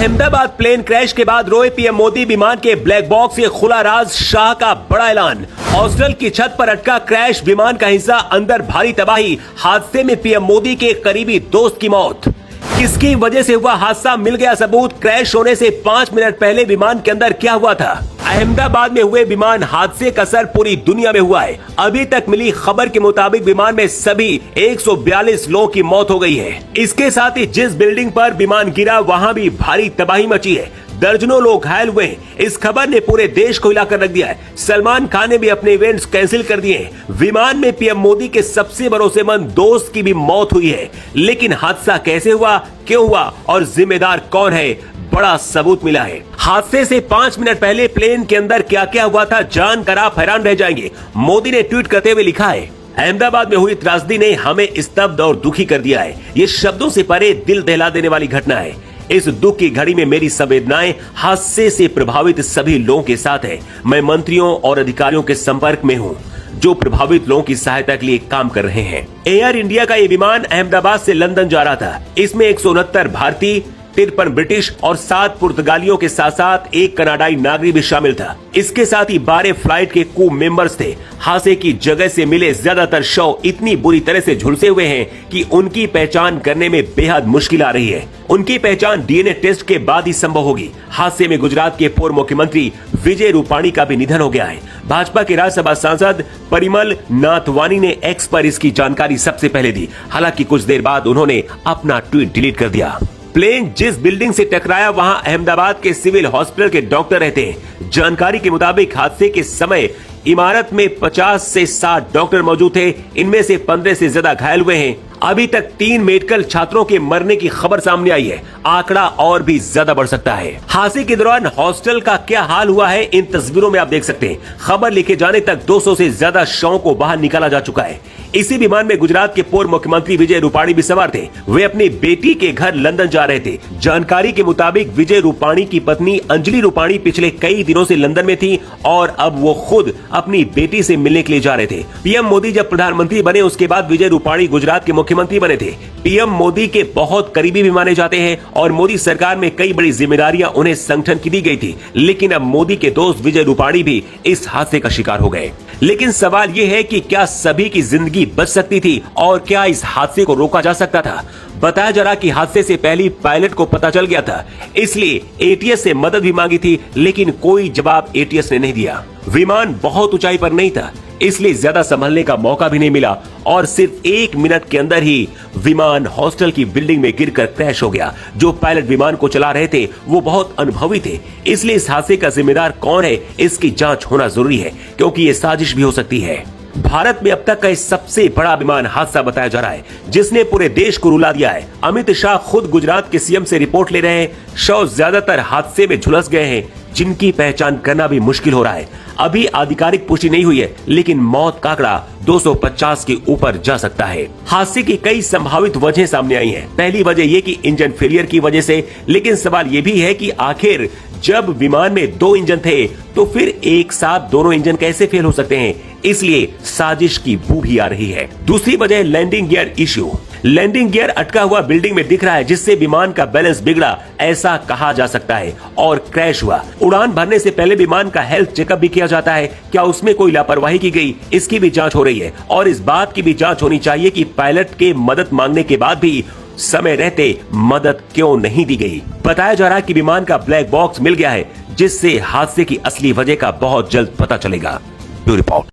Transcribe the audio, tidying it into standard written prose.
Ahmedabad plane crash के बाद रोए पीएम मोदी। विमान के ब्लैक बॉक्स से खुला राज, शाह का बड़ा ऐलान। हॉस्टल की छत पर अटका क्रैश, विमान का हिस्सा अंदर भारी तबाही। हादसे में पीएम मोदी के करीबी दोस्त की मौत। किसकी वजह से हुआ हादसा, मिल गया सबूत। क्रैश होने से 5 मिनट पहले विमान के अंदर क्या हुआ था। अहमदाबाद में हुए विमान हादसे का असर पूरी दुनिया में हुआ है। अभी तक मिली खबर के मुताबिक विमान में सभी 142 लोगों की मौत हो गई है। इसके साथ ही जिस बिल्डिंग पर विमान गिरा वहां भी भारी तबाही मची है। दर्जनों लोग घायल हुए हैं। इस खबर ने पूरे देश को हिलाकर रख दिया है। सलमान खान ने भी अपने इवेंट्स कैंसिल कर दिए हैं। विमान में पीएम मोदी के सबसे भरोसेमंद दोस्त की भी मौत हुई है। लेकिन हादसा कैसे हुआ, क्यों हुआ और जिम्मेदार कौन है, बड़ा सबूत मिला है। हादसे से 5 मिनट पहले प्लेन के अंदर क्या क्या हुआ था, जानकर आप हैरान रह जाएंगे। मोदी ने ट्वीट करते हुए लिखा है, अहमदाबाद में हुई त्रासदी ने हमें स्तब्ध और दुखी कर दिया है। ये शब्दों से परे दिल दहला देने वाली घटना है। इस दुख की घड़ी में मेरी संवेदनाएं हादसे से प्रभावित सभी लोगों के साथ है। मैं मंत्रियों और अधिकारियों के संपर्क में हूँ जो प्रभावित लोगों की सहायता के लिए काम कर रहे हैं। एयर इंडिया का ये विमान अहमदाबाद से लंदन जा रहा था। इसमें 169 भारतीय, 53 ब्रिटिश और 7 पुर्तगालियों के साथ साथ एक कनाडाई नागरिक भी शामिल था। इसके साथ ही 12 फ्लाइट के क्रू मेंबर्स थे। हादसे की जगह से मिले ज्यादातर शव इतनी बुरी तरह से झुलसे हुए हैं कि उनकी पहचान करने में बेहद मुश्किल आ रही है। उनकी पहचान डीएनए टेस्ट के बाद ही संभव होगी। हादसे में गुजरात के पूर्व मुख्यमंत्री विजय रूपाणी का भी निधन हो गया है। भाजपा के राज्यसभा सांसद परिमल नाथवानी ने एक्स पर इसकी जानकारी सबसे पहले दी। हालांकि कुछ देर बाद उन्होंने अपना ट्वीट डिलीट कर दिया। प्लेन जिस बिल्डिंग से टकराया वहां अहमदाबाद के सिविल हॉस्पिटल के डॉक्टर रहते हैं। जानकारी के मुताबिक हादसे के समय इमारत में 50 से 60 डॉक्टर मौजूद थे। इनमें से 15 से ज्यादा घायल हुए हैं। अभी तक 3 मेडिकल छात्रों के मरने की खबर सामने आई है। आंकड़ा और भी ज्यादा बढ़ सकता है। हादसे के दौरान हॉस्टल का क्या हाल हुआ है, इन तस्वीरों में आप देख सकते हैं। खबर लिखे जाने तक 200 से ज्यादा शवों को बाहर निकाला जा चुका है। इसी विमान में गुजरात के पूर्व मुख्यमंत्री विजय रूपाणी भी सवार थे। वे अपनी बेटी के घर लंदन जा रहे थे। जानकारी के मुताबिक विजय रूपाणी की पत्नी अंजलि रूपाणी पिछले कई दिनों से लंदन में थी और अब वो खुद अपनी बेटी से मिलने के लिए जा रहे थे। पीएम मोदी जब प्रधानमंत्री बने उसके बाद विजय रूपाणी गुजरात के मुख्यमंत्री बने थे। पीएम मोदी के बहुत करीबी भी माने जाते हैं और मोदी सरकार में कई बड़ी जिम्मेदारियां उन्हें संगठन की दी गई थी। लेकिन अब मोदी के दोस्त विजय रूपाणी भी इस हादसे का शिकार हो गए। लेकिन सवाल ये है कि क्या सभी की जिंदगी बच सकती थी और क्या इस हादसे को रोका जा सकता था। बताया जा रहा कि हादसे से पहले पायलट को पता चल गया था, इसलिए एटीएस से मदद भी मांगी थी, लेकिन कोई जवाब एटीएस ने नहीं दिया। विमान बहुत ऊंचाई पर नहीं था, इसलिए ज्यादा संभलने का मौका भी नहीं मिला और सिर्फ 1 मिनट के अंदर ही विमान हॉस्टल की बिल्डिंग में गिरकर क्रैश हो गया। जो पायलट विमान को चला रहे थे वो बहुत अनुभवी थे, इसलिए इस हादसे का जिम्मेदार कौन है इसकी जांच होना जरूरी है, क्योंकि ये साजिश भी हो सकती है। भारत में अब तक का सबसे बड़ा विमान हादसा बताया जा रहा है, जिसने पूरे देश को रुला दिया है। अमित शाह खुद गुजरात के सीएम से रिपोर्ट ले रहे हैं। शव ज्यादातर हादसे में झुलस गए हैं, जिनकी पहचान करना भी मुश्किल हो रहा है। अभी आधिकारिक पुष्टि नहीं हुई है, लेकिन मौत का आंकड़ा 250 के ऊपर जा सकता है। हादसे की कई संभावित वजह सामने आई हैं। पहली वजह ये कि इंजन फेलियर की वजह से, लेकिन सवाल ये भी है कि आखिर जब विमान में 2 इंजन थे तो फिर एक साथ दोनों इंजन कैसे फेल हो सकते हैं, इसलिए साजिश की बू भी आ रही है। दूसरी वजह landing gear issue. Landing gear अटका हुआ बिल्डिंग में दिख रहा है, जिससे विमान का बैलेंस बिगड़ा ऐसा कहा जा सकता है और क्रैश हुआ। उड़ान भरने से पहले विमान का हेल्थ चेकअप भी किया जाता है। क्या उसमें कोई लापरवाही की गई, इसकी भी जांच हो रही है और इस बात की भी जांच होनी चाहिए कि पायलट के मदद मांगने के बाद भी समय रहते मदद क्यों नहीं दी गई। बताया जा रहा है कि विमान का ब्लैक बॉक्स मिल गया है, जिससे हादसे की असली वजह का बहुत जल्द पता चलेगा। Bureau report.